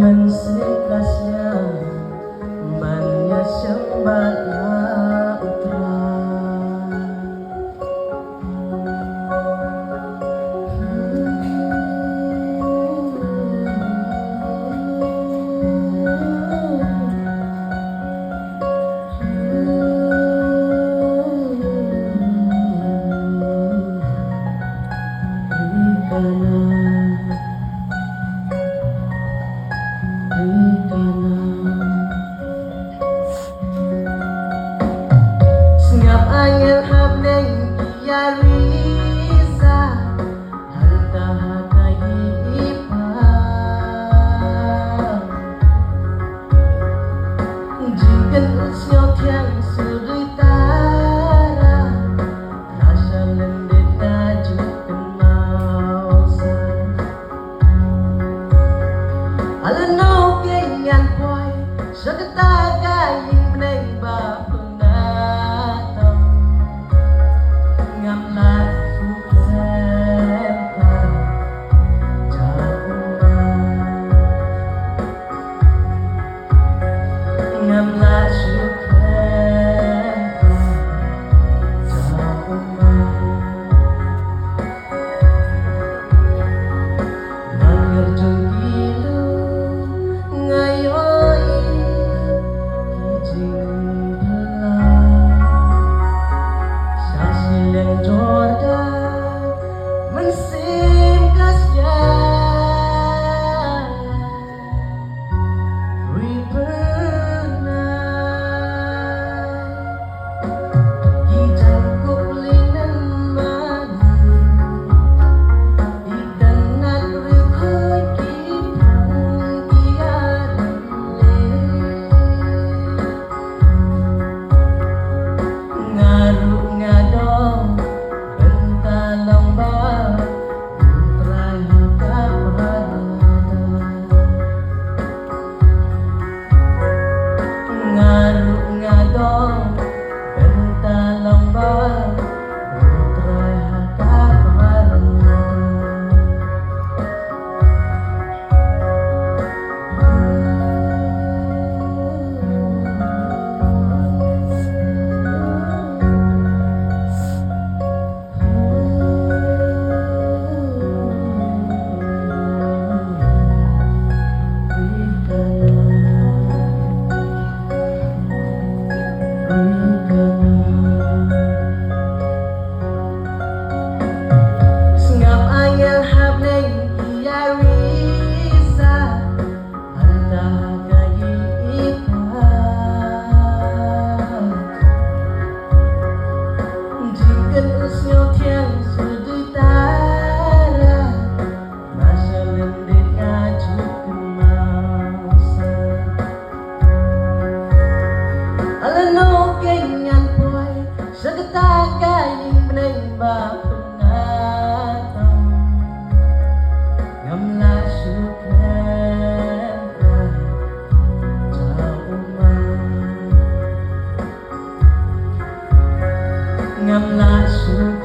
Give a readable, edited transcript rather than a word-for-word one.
mensikasnya bannya sembala utra Sengap angin habneng kiarisa Hanta hakai ipa Jingken usnyo tiang sudui tara Rasa lendit ngaju kenausan Alano kenyan poy Sakata kain beneng ba pengatau Ngamla sukleta jauhan Ngamla sukleta jauhan Mangerjung gilo ngayoi kijing Sileng Jordan mensingkasnya Ripernai Kijang kuplinan madu Ikanat rikoi kipung kiarele Ngaru ngadong bentalang ba Utray hakaparada Ngaru ngadong bentalang ba Utray hakaparada Sengap angin habneng kiarisa Hanta hakai ipa Jingken usnyo tiang sudui tara Masa lendit ngaju kemausan Alano kenyan poy Sakata kain beneng ba pengatau Ngamla sukleta jauhan Ngamla sukleta